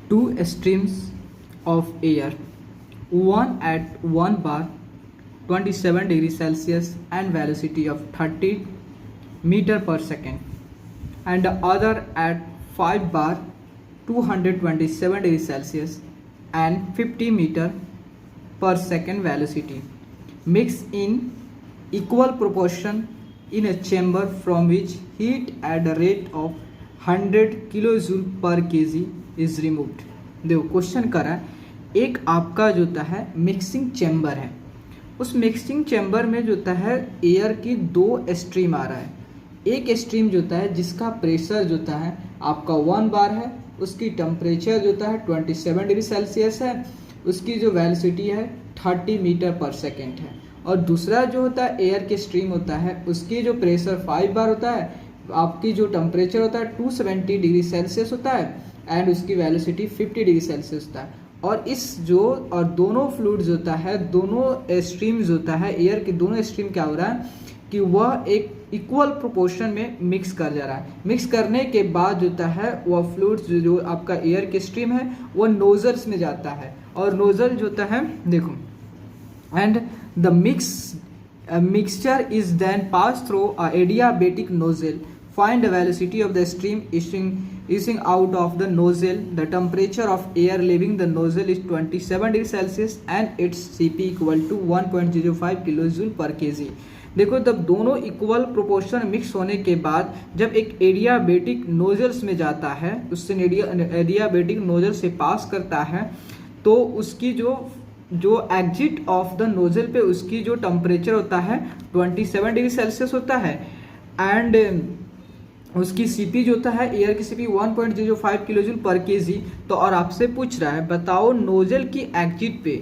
two streams of air, one at 1 bar 27 degrees Celsius and velocity of 30 meter per second, and the other at 5 bar 227 degrees Celsius and 50 meter per second velocity, mix in equal proportion in a chamber from which heat at the rate of 100 kilojoule per kg is removed। देखो question करा है, एक आपका जो होता है mixing chamber है, उस मिक्सिंग चैम्बर में जो होता है एयर की दो स्ट्रीम आ रहा है। एक स्ट्रीम जो होता है जिसका प्रेशर जो होता है आपका 1 बार है, उसकी टेम्परेचर जो होता है 27 डिग्री सेल्सियस है, उसकी जो वेलोसिटी है 30 मीटर पर सेकेंड है। और दूसरा जो होता है एयर की स्ट्रीम होता है, उसकी जो प्रेशर 5 बार होता है, आपकी जो टेम्परेचर होता है 270 डिग्री सेल्सियस होता है एंड उसकी वेलोसिटी 50 डिग्री सेल्सियस होता है। और दोनों फ्लूइड्स होता है, दोनों स्ट्रीम्स होता है, एयर के दोनों स्ट्रीम क्या हो रहा है कि वह एक इक्वल प्रोपोर्शन में मिक्स कर जा रहा है। मिक्स करने के बाद जो होता है वह फ्लूइड्स जो आपका एयर की स्ट्रीम है वह नोजल्स में जाता है, और नोजल जो होता है देखो, and the mixture is then passed through a adiabatic nozzle. Find the velocity of the stream issuing out of the nozzle. The temperature of air leaving the nozzle is 27 degree Celsius and its Cp equal to 1.05 kilojoule per kg। देखो जब दोनों equal proportion mix होने के बाद जब एक adiabatic nozzles में जाता है, उससे एडियाबेटिक नोजल से पास करता है, तो उसकी जो एग्जिट ऑफ द नोजल पे उसकी जो टेम्परेचर होता है 27 डिग्री सेल्सियस होता है, एंड उसकी सीपी जो होता है एयर की सीपी 1.05 किलोजूल पर केजी। तो और आपसे पूछ रहा है बताओ नोजल की एग्जिट पे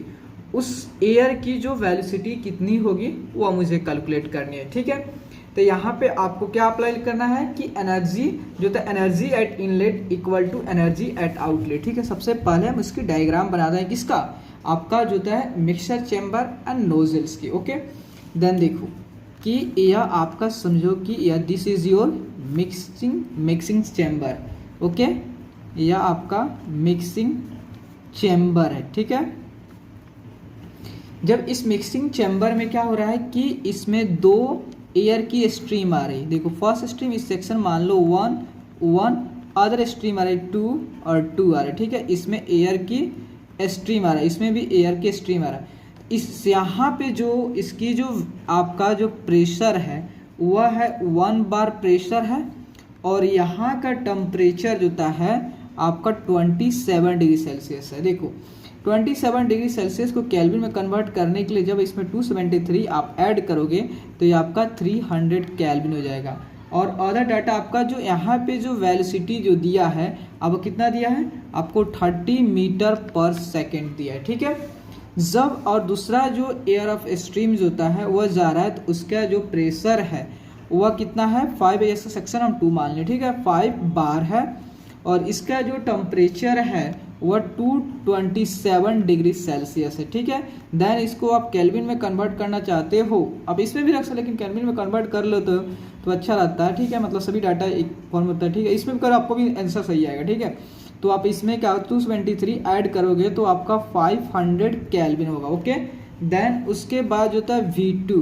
उस एयर की जो वेलोसिटी कितनी होगी, वो मुझे कैलकुलेट करनी है। ठीक है, तो यहाँ पे आपको क्या अप्लाई करना है कि एनर्जी जो था energy at inlet equal to energy at outlet. ठीक है, सबसे पहले हम इसकी डायग्राम बना दें, किसका, आपका जो होता है मिक्सचर चैम्बर एंड नोजल्स की। ओके, देन देखो कि यह आपका समझो कि यह this is your mixing chamber. Okay, यह आपका मिक्सिंग चैम्बर है। ठीक है, जब इस मिक्सिंग चैम्बर में क्या हो रहा है कि इसमें दो एयर की स्ट्रीम आ रही है। देखो फर्स्ट स्ट्रीम इस सेक्शन मान लो 1 अदर स्ट्रीम आ रही है 2 और 2 आ रहा है। ठीक है, इसमें एयर की स्ट्रीम आ रहा है, इसमें भी एयर की स्ट्रीम आ रहा है। इस यहाँ पे जो इसकी जो आपका जो प्रेशर है वह है 1 बार प्रेशर है, और यहाँ का टेम्परेचर जो होता है आपका 27 डिग्री सेल्सियस है। देखो 27 डिग्री सेल्सियस को केल्विन में कन्वर्ट करने के लिए जब इसमें 273 आप ऐड करोगे तो ये आपका 300 केल्विन हो जाएगा। और अदर डाटा आपका जो यहाँ पे जो वेलोसिटी जो दिया है अब कितना दिया है, आपको 30 मीटर पर सेकेंड दिया है। ठीक है, जब और दूसरा जो एयर ऑफ स्ट्रीम्स होता है वह जा रहा है तो उसका जो प्रेशर है वह कितना है 5, ऐसा सेक्शन हम 2 मान लें। ठीक है, 5 बार है, और इसका जो टेम्परेचर है वह 227 डिग्री सेल्सियस है। ठीक है, देन इसको आप केल्विन में कन्वर्ट करना चाहते हो, अब इसमें भी रख सकते लेकिन केल्विन में कन्वर्ट कर लो तो अच्छा रहता है। ठीक है, मतलब सभी डाटा एक फॉर्म होता है। ठीक है, इसमें भी करो आपको भी आंसर सही आएगा। ठीक है, तो आप इसमें क्या 273 ऐड करोगे तो आपका 500 केल्विन होगा। ओके, देन उसके बाद जो था V2,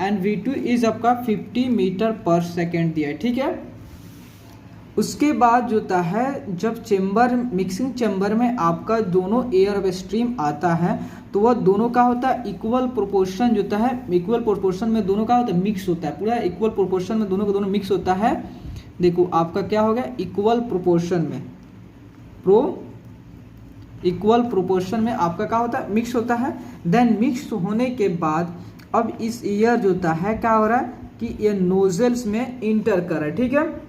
एंड V2 इज आपका 50 मीटर पर सेकेंड दिया है। ठीक है, उसके बाद जो होता है जब चेम्बर मिक्सिंग चेम्बर में आपका दोनों एयर ऑफ स्ट्रीम आता है तो वह दोनों का होता है इक्वल प्रोपोर्शन जो होता है, इक्वल प्रोपोर्शन में दोनों का होता है मिक्स होता है, पूरा इक्वल प्रोपोर्शन में दोनों का दोनों मिक्स होता है। देखो आपका क्या हो गया, इक्वल प्रोपोर्शन में इक्वल प्रोपोर्शन में आपका क्या होता है मिक्स होता है। देन मिक्स होने के बाद अब इस एयर जो होता है क्या हो रहा है कि ये नोजल्स में इंटर कर रहा है। ठीक है,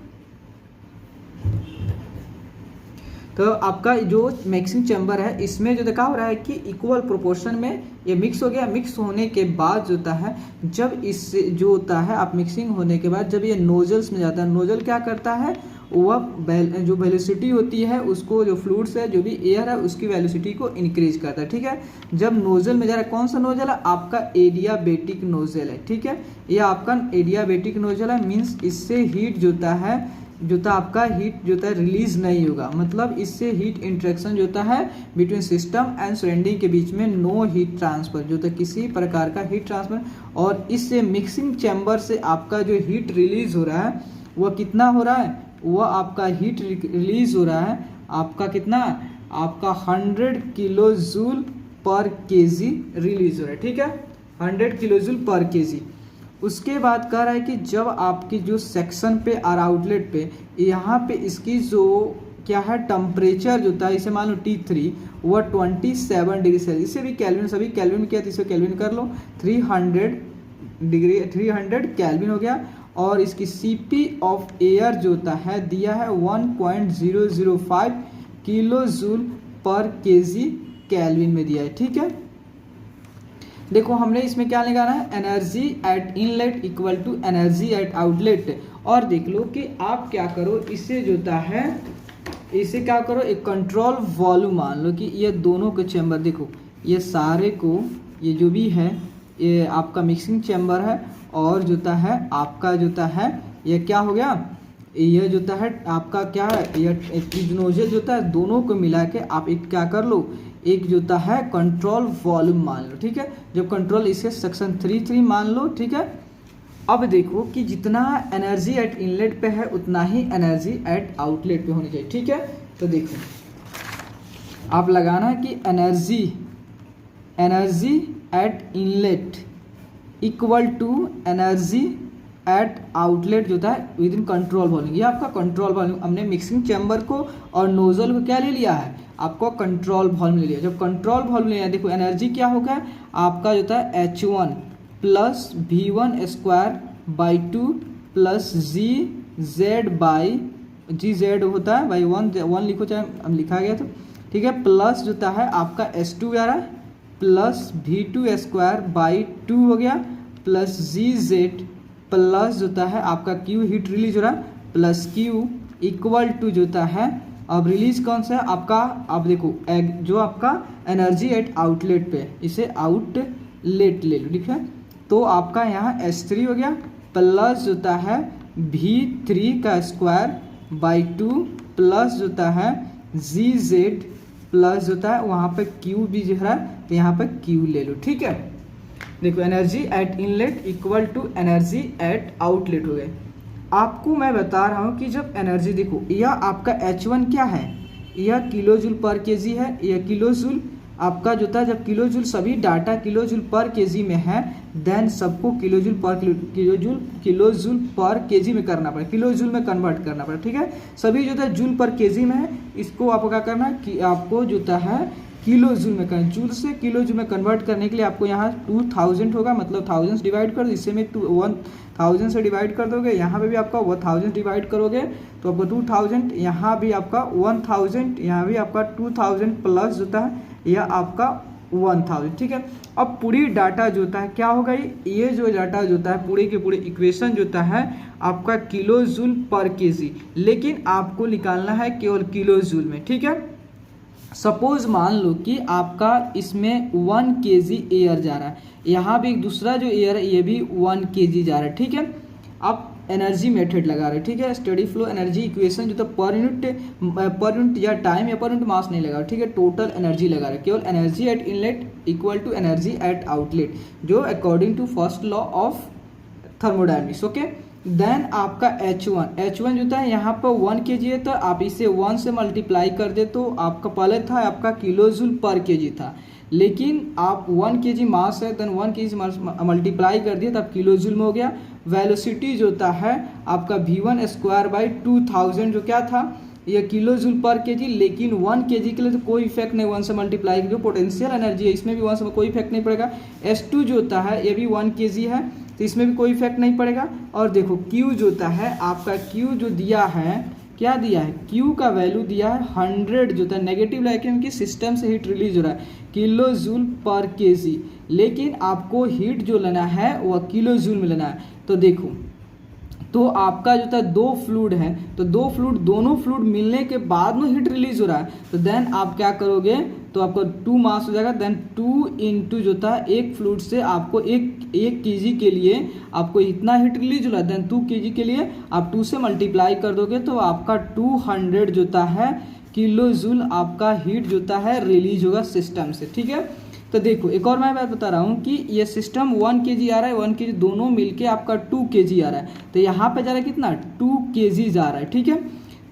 तो आपका जो मिक्सिंग चैम्बर है इसमें जो देखा हो रहा है कि इक्वल प्रोपोर्शन में ये मिक्स हो गया। मिक्स होने के बाद जो होता है जब इससे जो होता है आप मिक्सिंग होने के बाद जब ये नोजल्स में जाता है, नोजल क्या करता है वह जो वेलोसिटी होती है उसको, जो फ्लूइड्स है जो भी एयर है उसकी वेलोसिटी को इंक्रीज करता है। ठीक है, जब नोजल में जा रहा है, कौन सा नोजल है आपका एडियाबेटिक नोजल है। ठीक है, ये आपका एडियाबेटिक नोजल है, मीन्स इससे हीट जो होता है जो था आपका हीट जो था रिलीज नहीं होगा, मतलब इससे हीट इंटरेक्शन जो होता है बिटवीन सिस्टम एंड सराउंडिंग के बीच में नो हीट ट्रांसफर, जो था किसी प्रकार का हीट ट्रांसफर, और इससे मिक्सिंग चैम्बर से आपका जो हीट रिलीज हो रहा है वह कितना हो रहा है, वह आपका हीट रिलीज हो रहा है आपका कितना, आपका 100 किलो जूल पर केजी रिलीज हो रहा है, ठीक है, 100 किलो जूल पर केजी। उसके बाद कह रहा है कि जब आपकी जो सेक्शन पे और आउटलेट पे यहाँ पे इसकी जो क्या है टेम्परेचर जो था, इसे मान लो T3 वह 27 डिग्री सेल्सियस, इसे भी कैल्विन, सभी कैल्विन किया तो इसे कैल्विन कर लो, 300 डिग्री 300 कैल्विन हो गया। और इसकी CP ऑफ एयर जो होता है दिया है 1.005 किलो जूल पर केजी कैल्विन में दिया है, ठीक है। देखो हमने इसमें क्या निकाला है, energy at inlet equal to energy at outlet. और देख लो कि आप क्या करो, इसे जो होता है इसे क्या करो, एक कंट्रोल वॉल्यूम मान लो कि ये दोनों के चैम्बर, देखो ये सारे को, ये जो भी है ये आपका मिक्सिंग चैम्बर है, और जो होता है आपका जो होता है ये क्या हो गया, ये जो होता है आपका क्या है, ये नोजल जो होता है दोनों को मिला के आप एक क्या कर लो, एक जो होता है कंट्रोल वॉल्यूम मान लो, ठीक है। जब कंट्रोल इसे सेक्शन 3 मान लो, ठीक है। अब देखो कि जितना एनर्जी एट इनलेट पे है उतना ही एनर्जी एट आउटलेट पे होनी चाहिए, ठीक है। तो देखो आप लगाना है कि energy at inlet equal to energy at outlet जो होता है विद इन कंट्रोल वॉल्यूम, ये आपका कंट्रोल वॉल्यूम। हमने मिक्सिंग चैम्बर को और नोजल को क्या ले लिया है, आपको कंट्रोल वॉल्यूम ले लिया। जब कंट्रोल वॉल्यूम ले लिया, देखो एनर्जी क्या होगा आपका जो होता है H1 plus V1 square by 2 plus GZ by GZ होता है बाई 1 लिखो, चाहे हम लिखा गया तो ठीक है, प्लस जो होता है आपका S2 आ रहा है प्लस V2 स्क्वायर बाई 2 हो गया प्लस GZ प्लस जो होता है आपका Q हीट रिलीज हो रहा है प्लस Q इक्वल टू जो होता है, अब रिलीज कौन सा है आपका, अब देखो जो आपका एनर्जी एट आउटलेट पे, इसे आउटलेट ले लो, ठीक है। तो आपका यहाँ S3 हो गया प्लस जो होता है V3 का स्क्वायर बाई 2 प्लस जो होता है GZ प्लस जो होता है वहाँ पे Q भी जो है तो यहाँ पे Q ले लो, ठीक है। देखो energy at inlet equal to energy at outlet हो गए। आपको मैं बता रहा हूँ कि जब एनर्जी, देखो यह आपका H1 क्या है, यह किलो जूल पर केजी है, यह किलो जूल आपका जो था, जब किलो जूल सभी डाटा किलो जूल पर केजी में है देन सबको किलो जूल पर केजी में करना पड़ेगा, किलो जूल में कन्वर्ट करना पड़ेगा, ठीक है। सभी जो था जूल पर केजी में है, इसको आपको क्या करना है कि आपको जो है किलो जूल में करना, जूल से किलो जूल में कन्वर्ट करने के लिए आपको यहाँ 2000 होगा, मतलब थाउजेंड्स डिवाइड कर दो, इससे में 1000 से डिवाइड कर दोगे, यहाँ पे भी आपका 1000 डिवाइड करोगे तो आपको 2000, यहाँ भी आपका 1000, यहाँ भी आपका 2000 प्लस होता है यह आपका 1000, ठीक है। अब पूरी डाटा जो होता है क्या होगा, ये जो डाटा जो होता है पूरे के पूरे इक्वेशन जो होता है आपका किलो जूल पर केजी, लेकिन आपको निकालना है केवल किलो जूल में, ठीक है। सपोज मान लो कि आपका इसमें 1 kg एयर जा रहा है, यहाँ भी एक दूसरा जो एयर है ये भी 1 kg जा रहा है, ठीक है। आप एनर्जी मेथड लगा रहे हैं, ठीक है। स्टडी फ्लो एनर्जी इक्वेशन जो तो पर यूनिट या टाइम या पर यूनिट मास नहीं लगा, ठीक है, टोटल एनर्जी लगा रहे, केवल energy at inlet equal to energy at outlet, जो according to first law of thermodynamics, okay. Then आपका H1 जो था यहाँ पर 1 kg है, तो आप इसे 1 से मल्टीप्लाई कर दे तो आपका पहले था आपका किलो जूल पर केजी था, लेकिन आप 1 kg मास है देन 1 kg मल्टीप्लाई कर दिए तो आप किलो जूल में हो गया। वेलोसिटी जो होता है आपका V1 स्क्वायर बाई 2000 जो क्या था ये किलो जूल पर केजी, लेकिन 1 kg के लिए तो कोई इफेक्ट नहीं, 1 से मल्टीप्लाई, जो पोटेंशियल एनर्जी है इसमें भी 1 से कोई इफेक्ट नहीं पड़ेगा। S2 जो होता है ये भी 1 kg है तो इसमें भी कोई इफेक्ट नहीं पड़ेगा। और देखो Q जो होता है आपका, Q जो दिया है क्या दिया है, Q का वैल्यू दिया है 100 जो होता है नेगेटिव लाइक क्योंकि सिस्टम से हीट रिलीज हो रहा है किलो जूल पर केजी, लेकिन आपको हीट जो लेना है वह किलो जूल में लेना है। तो देखो तो आपका जो था दो फ्लूइड है, तो दो फ्लूइड, दोनों फ्लूइड मिलने के बाद में हीट रिलीज हो रहा है, तो देन आप क्या करोगे, तो आपको 2 मास हो जाएगा, देन 2 इंटू जो था एक फ्लूइड से आपको एक केजी के लिए आपको इतना हीट रिलीज हो रहा है, देन 2 केजी के लिए आप 2 से मल्टीप्लाई कर दोगे तो आपका 200 जो है किलो जूल आपका हीट जो है रिलीज होगा सिस्टम से। ठीक है, तो देखो एक और मैं बात बता रहा हूँ कि ये सिस्टम 1 kg आ रहा है, 1 kg दोनों मिलके आपका 2 kg आ रहा है, तो यहाँ पे जा रहा है कितना 2 kg जा रहा है। ठीक है,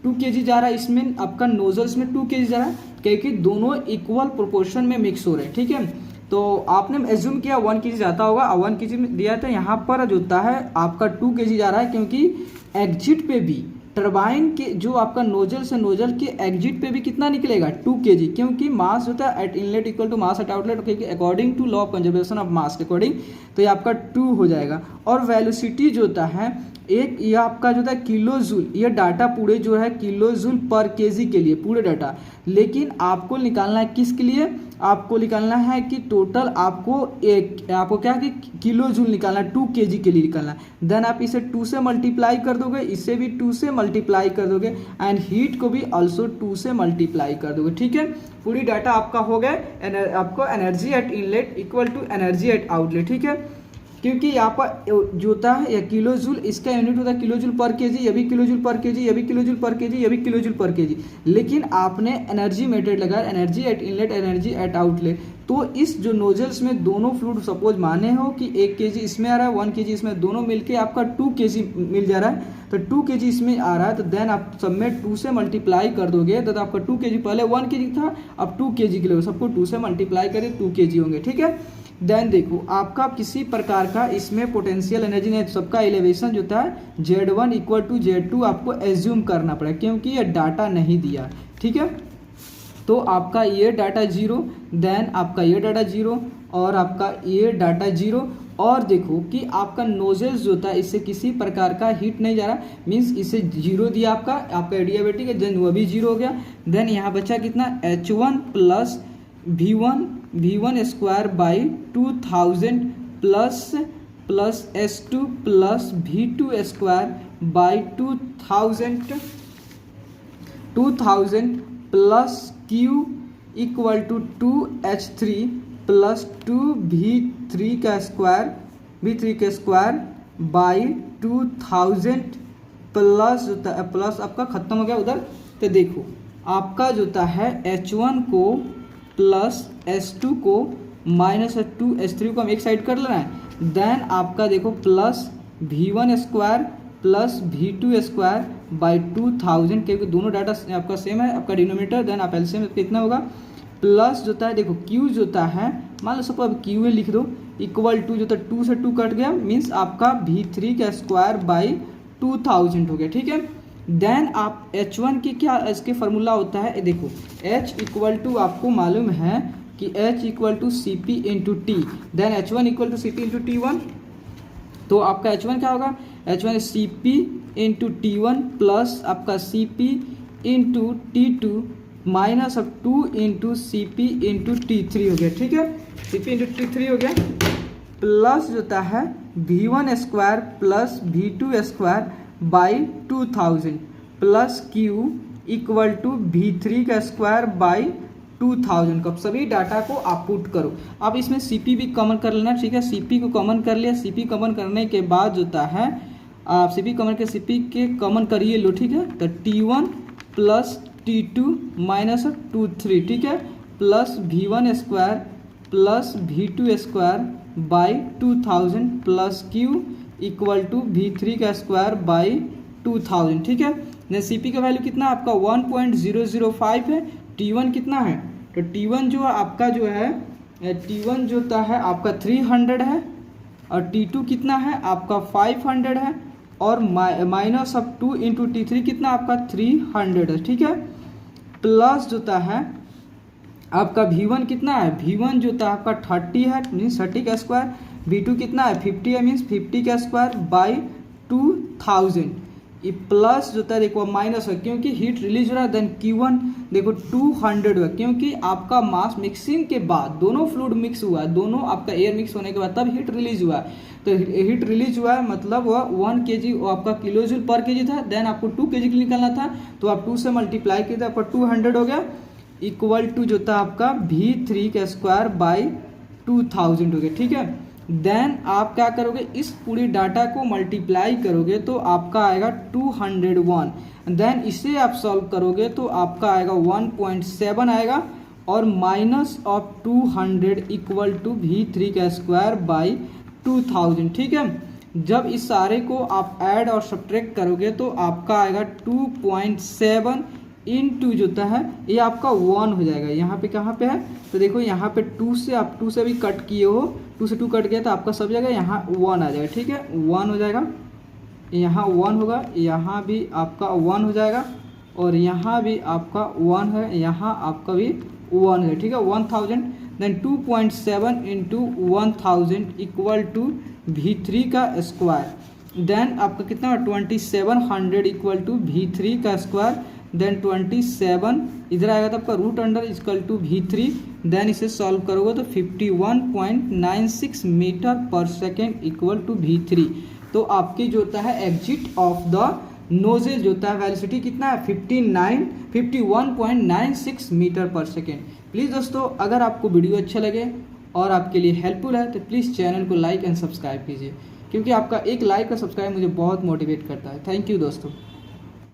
2 kg जा रहा है, इसमें आपका नोजल्स में 2 kg जा रहा है क्योंकि दोनों इक्वल प्रोपोर्शन में मिक्स हो रहे हैं। ठीक है, तो आपने एज्यूम किया 1 kg जाता होगा, 1 kg में दिया था, यहाँ पर जो होता है आपका 2 kg जा रहा है क्योंकि एग्जिट पे भी टरबाइन के जो आपका नोजल से नोजल के एग्जिट पे भी कितना निकलेगा 2 kg, क्योंकि मास होता है at inlet equal to mass at outlet, क्योंकि according to law of conservation of mass के अकॉर्डिंग, तो ये आपका 2 हो जाएगा। और वेलोसिटी जो होता है एक, ये आपका जो है किलो जूल, ये डाटा पूरे जो है किलो जूल पर केजी के लिए पूरे डाटा, लेकिन आपको निकालना है किसके लिए, आपको निकालना है कि टोटल आपको क्या कि किलो जूल निकालना है, 2 kg के लिए निकालना है, देन आप इसे 2 से मल्टीप्लाई कर दोगे, इससे भी 2 से मल्टीप्लाई कर दोगे, एंड हीट को भी ऑल्सो 2 से मल्टीप्लाई कर दोगे। ठीक है, पूरी डाटा आपका हो गया, आपको energy at inlet equal to energy at outlet. ठीक है, क्योंकि यहाँ पर जो होता है या किलो जूल, इसका यूनिट होता है किलो जूल पर केजी, ये भी किलो जूल पर केजी, ये भी किलो जूल पर केजी, ये भी किलो जूल पर केजी, लेकिन आपने एनर्जी मेथड लगाया, energy at inlet energy at outlet, तो इस जो नोजल्स में दोनों फ्लूइड सपोज माने हो कि 1 kg इसमें आ रहा है, 1 kg इसमें, दोनों मिलके आपका 2 kg मिल जा रहा है, तो 2 kg इसमें आ रहा है, तो देन आप सब में 2 से मल्टीप्लाई कर दोगे, तो आपका 2 kg, पहले 1 kg था, अब 2 kg के लिए सबको 2 से मल्टीप्लाई करें 2 kg होंगे। ठीक है, देन देखो आपका किसी प्रकार का इसमें पोटेंशियल एनर्जी नहीं, सबका एलिवेशन जो था Z1 इक्वल टू Z2 आपको एज्यूम करना पड़ेगा क्योंकि ये डाटा नहीं दिया। ठीक है, तो आपका ये डाटा 0, देन आपका ये डाटा 0 और आपका ये डाटा 0, और देखो कि आपका नोजल्स जो था इससे किसी प्रकार का हीट नहीं जा रहा, मीन्स इसे 0 दिया आपका एडियाबेटिक है, देन वह भी 0 हो गया, देन यहाँ बचा कितना H1 plus V1 square by 2000 plus S2 plus V2 square by 2000 plus Q equal to 2H3 plus 2V3 का स्क्वायर बाई 2000 प्लस आपका खत्म हो गया उधर। तो देखो आपका जो होता है H1 को प्लस S2 को माइनस 2H3 को हम एक साइड कर लेना है, देन आपका देखो plus V1 square plus V2 square by 2000, क्योंकि दोनों डाटा आपका सेम है, आपका डिनोमिनेटर, देन आप एलसीएम कितना होगा प्लस जो होता है देखो Q जो होता है, मान लो सबको अब Q लिख दो, इक्वल टू जो होता है 2 से 2 कट गया, मीन्स आपका V3 का स्क्वायर बाई 2000 हो गया। ठीक है, देन आप H1 की क्या इसके फार्मूला होता है, देखो H इक्वल टू आपको मालूम है कि H equal to C P into T, then H1 equal to C P into T1, तो आपका H1 क्या होगा, H1 सी पी इंटू T1 प्लस आपका सी पी इंटू T2 माइनस अब 2 इंटू सी पी इंटू T3 हो गया। ठीक है, सी पी इंटू T3 हो गया, प्लस जो होता है V1 square plus V2 square by 2000 plus Q equal to V3 का स्क्वायर बाई 2000 का सभी डाटा को आप पुट करो। अब इसमें CP भी कॉमन कर लेना। ठीक है, CP को कॉमन कर लिया, CP कॉमन करने के बाद जो होता है आप CP कॉमन के CP के कॉमन करिए लो। ठीक है, तो T1 प्लस T2 माइनस 23, ठीक है, plus V1 square plus V2 square by 2000 plus Q equal to V3 का स्क्वायर बाई 2000। ठीक है, न CP का वैल्यू कितना आपका 1.005 है, T1 कितना है, तो T1 जो आपका जो है T1 जो होता है आपका 300 है, और T2 कितना है आपका 500 है, और माइनस अब 2 इंटू T3 कितना आपका 300 है। ठीक है, प्लस जो होता है आपका V1 कितना है, V1 जो होता है आपका 30 है, मीन्स 30 का स्क्वायर, V2 कितना है 50 है, मीन्स 50 का स्क्वायर बाई 2000 प्लस जो होता है देखो माइनस है क्योंकि हीट रिलीज हो रहा है, देन Q1 देखो 200 हुआ क्योंकि आपका मास मिक्सिंग के बाद दोनों फ्लूइड मिक्स हुआ है, दोनों आपका एयर मिक्स होने के बाद तब हीट रिलीज हुआ है। तो हीट रिलीज हुआ है मतलब वह 1 kg वो आपका किलो जूल पर केजी था, देन आपको 2 kg निकालना था तो आप 2 से मल्टीप्लाई किया तो आपका 200 हो गया, इक्वल टू जो था आपका V3 का स्क्वायर बाई 2000 हो गया। ठीक है, देन आप क्या करोगे, इस पूरी डाटा को मल्टीप्लाई करोगे तो आपका आएगा 201, देन इसे आप सॉल्व करोगे तो आपका आएगा 1.7 आएगा और minus of 200 equal to V3 का स्क्वायर बाई 2000। ठीक है, जब इस सारे को आप ऐड और सब्ट्रैक्ट करोगे तो आपका आएगा 2.7 इनटू जो होता है ये आपका 1 हो जाएगा। यहाँ पे कहाँ पे है तो देखो यहाँ पे 2 से आप 2 से भी कट किए हो, 2 से 2 कट गया तो आपका सब जगह यहाँ 1 आ जाएगा। ठीक है, 1 हो जाएगा, यहाँ 1 होगा, यहाँ भी आपका 1 हो जाएगा और यहाँ भी आपका 1 है, यहाँ आपका भी 1 है। ठीक है, 1000 then 2.7 into 1000 equal to V3 का स्क्वायर, देन आपका कितना 2700 इक्वल टू V3 का स्क्वायर, देन 27 इधर आएगा तो आपका root under equal to V3, then इसे सॉल्व करोगे तो 51.96 मीटर पर सेकेंड इक्वल टू V3। तो आपकी जो होता है एग्जिट ऑफ द नोजल जो होता है वेलोसिटी कितना है 51.96 मीटर पर सेकेंड। प्लीज़ दोस्तों अगर आपको वीडियो अच्छा लगे और आपके लिए हेल्पफुल है तो प्लीज़ चैनल को लाइक एंड सब्सक्राइब कीजिए, क्योंकि आपका एक लाइक और सब्सक्राइब मुझे बहुत मोटिवेट करता है। थैंक यू दोस्तों।